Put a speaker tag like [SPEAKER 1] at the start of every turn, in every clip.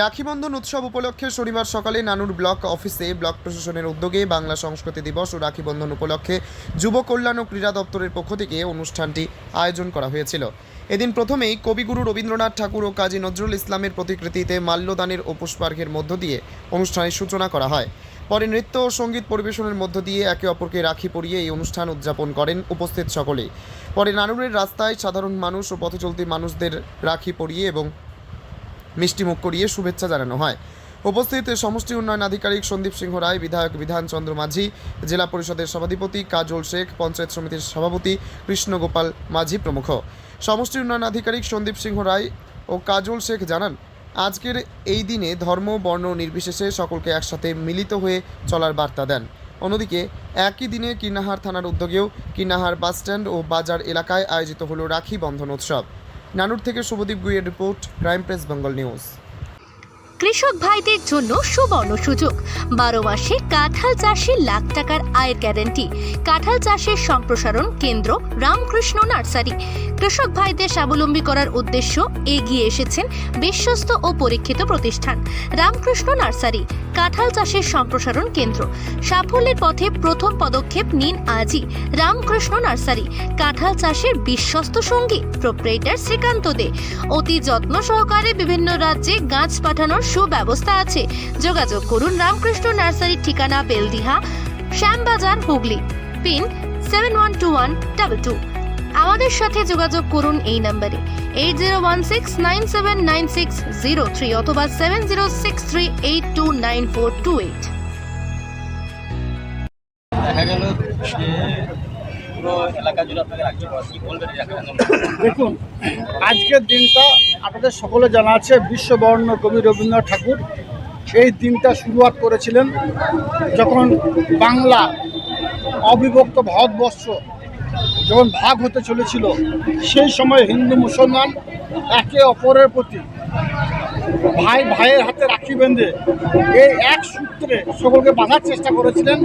[SPEAKER 1] রাখীবন্ধন উৎসব উপলক্ষে শনিবার সকালে নানুর ব্লক অফিসে ব্লক প্রশাসনের উদ্যোগে বাংলা সংস্কৃতি দিবস ও রাখীবন্ধন উপলক্ষে যুব কল্যাণ ও ক্রীড়া দপ্তরের পক্ষ থেকে অনুষ্ঠানটি আয়োজন করা হয়েছিল। এদিন প্রথমেই কবিগুরু রবীন্দ্রনাথ ঠাকুর ও কাজী নজরুল ইসলামের প্রতিকৃতিতে মাল্যদানের ও পুষ্পার্ঘ্যের মধ্য দিয়ে অনুষ্ঠানের সূচনা করা হয়। পরে নৃত্য ও সঙ্গীত পরিবেশনের মধ্য দিয়ে একে অপরকে রাখি পরিয়ে এই অনুষ্ঠান উদযাপন করেন উপস্থিত সকলেই। পরে নানুরের রাস্তায় সাধারণ মানুষ ও পথচলতি মানুষদের রাখি পরিয়ে এবং মিষ্টিমুখ করিয়ে শুভেচ্ছা জানানো হয়। উপস্থিত সমষ্টি উন্নয়ন আধিকারিক সন্দীপ সিংহ রায়, বিধায়ক বিধানচন্দ্র মাঝি, জেলা পরিষদের সভাধিপতি কাজল শেখ, পঞ্চায়েত সমিতির সভাপতি কৃষ্ণগোপাল মাঝি প্রমুখ। সমষ্টি উন্নয়ন আধিকারিক সন্দীপ সিংহ রায় ও কাজল শেখ জানান, আজকের এই দিনে ধর্ম বর্ণ নির্বিশেষে সকলকে একসাথে মিলিত হয়ে চলার বার্তা দেন। অন্যদিকে একই দিনে কীর্ণাহার থানার উদ্যোগেও কীর্ণাহার বাসস্ট্যান্ড ও বাজার এলাকায় আয়োজিত হলো রাখি বন্ধন উৎসব। নানুর থেকে শুভদীপ গুইয়ের report, crime press Bengal news.
[SPEAKER 2] কৃষক ভাইদের জন্য সুবর্ণ সুযোগ। 12 মাসে কাঁঠাল চাষে লাখ টাকার আয়ের গ্যারান্টি। কাঁঠাল চাষের সম্প্রসারণ কেন্দ্র রামকৃষ্ণ নার্সারি। কৃষক ভাইদের স্বাবলম্বী করার উদ্দেশ্য এগিয়ে এসেছেন বিশ্বস্ত ও পরীক্ষিত প্রতিষ্ঠান রামকৃষ্ণ নার্সারি। কাঁঠাল চাষের সম্প্রসারণ কেন্দ্র সাফল্যের পথে প্রথম পদক্ষেপ নিন আজই। রামকৃষ্ণ নার্সারি, কাঁঠাল চাষের বিশ্বস্ত সঙ্গী। প্রোপ্রাইটার শ্রীকান্ত দে। অতি যত্ন সহকারে বিভিন্ন রাজ্যে গাছ পাঠানোর সুব্যবস্থা আছে। যোগাযোগ করুন রামকৃষ্ণ নার্সারির ঠিকানা বেলদিহা, শ্যামবাজার, হুগলি। পিন 712122। আমাদের সাথে যোগাযোগ করুন এই নম্বরে 8016979603 অথবা 7063829428।
[SPEAKER 3] দেখা গেল যে পুরো এলাকা জুড়ে আপনাকে রাখতে পারছি, কি বলবেন?
[SPEAKER 4] দেখুন, আজকের দিনটা আপনাদের সকলে জানা আছে, বিশ্ববরেণ্য কবি রবীন্দ্রনাথ ঠাকুর এই দিনটা শুরুয়াত করেছিলেন যখন বাংলা অবিভক্ত ভারতবর্ষ যখন ভাগ হতে চলেছিল। সেই সময় হিন্দু মুসলমান একে অপরের প্রতি ভাই ভাইয়ের হাতে রাখি বেঁধে এই এক সূত্রে সকলকে বাঁধার চেষ্টা করেছিলেন।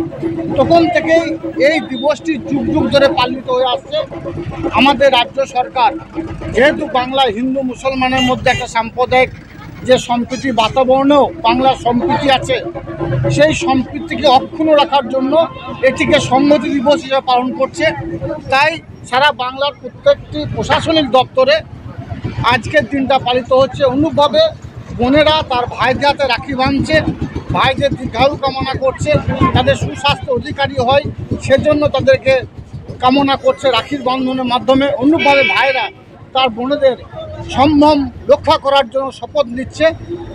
[SPEAKER 4] তখন থেকেই এই দিবসটি যুগ যুগ ধরে পালিত হয়ে আসছে। আমাদের রাজ্য সরকার যেহেতু বাংলায় হিন্দু মুসলমানের মধ্যে একটা সাম্প্রদায়িক যে সম্প্রীতি বাতাবরণেও বাংলার সম্প্রীতি আছে, সেই সম্প্রীতিকে অক্ষুণ্ণ রাখার জন্য এটিকে সংহতি দিবস হিসেবে পালন করছে। তাই সারা বাংলার প্রত্যেকটি প্রশাসনিক দপ্তরে আজকের দিনটা পালিত হচ্ছে। অনুরূপভাবে বোনেরা তার ভাইদের হাতে রাখি বাঁধছে, ভাইদের দীর্ঘায়ু কামনা করছে, তাদের সুস্বাস্থ্য অধিকারী হয় সেজন্য তাদেরকে কামনা করছে রাখির বন্ধনের মাধ্যমে। অনুরূপভাবে ভাইরা তার বোনেদের সম্ভ্রম রক্ষা করার জন্য শপথ নিচ্ছে।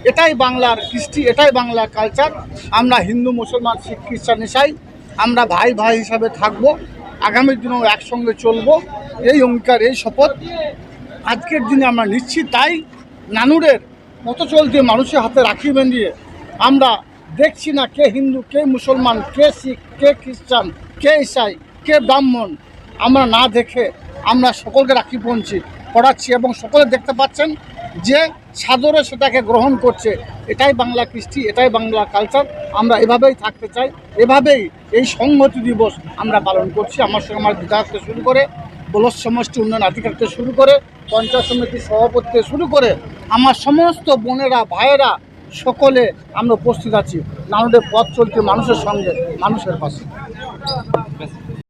[SPEAKER 4] এটাই বাংলার কৃষ্টি, এটাই বাংলার কালচার। আমরা হিন্দু মুসলমান শিখ খ্রিস্টান ইসাই আমরা ভাই ভাই হিসাবে থাকবো, আগামী দিনেও একসঙ্গে চলবো, এই অঙ্গীকার, এই শপথ আজকের দিনে আমরা নিচ্ছি। তাই নানুরের পথ চলতে মানুষের হাতে রাখি বেঁধিয়ে আমরা দেখছি না কে হিন্দু, কে মুসলমান, কে শিখ, কে খ্রিস্টান, কে ইসাই, কে ব্রাহ্মণ, আমরা না দেখে আমরা সকলকে রাখি পড়াচ্ছি এবং সকলে দেখতে পাচ্ছেন যে সাদরে সেটাকে গ্রহণ করছে। এটাই বাংলা কৃষ্টি, এটাই বাংলা কালচার। আমরা এভাবেই থাকতে চাই, এভাবেই এই সংহতি দিবস আমরা পালন করছি। আমার সঙ্গে আমার বিধায়ক থেকে শুরু করে ব্লক সমষ্টি উন্নয়ন আধিকারিক থেকে শুরু করে পঞ্চায়েত সমিতির সভাপতি থেকে শুরু করে আমার সমস্ত বোনেরা ভাইয়েরা সকলে আমরা উপস্থিত আছি নানুরের পথ চলতে মানুষের সঙ্গে, মানুষের পাশে।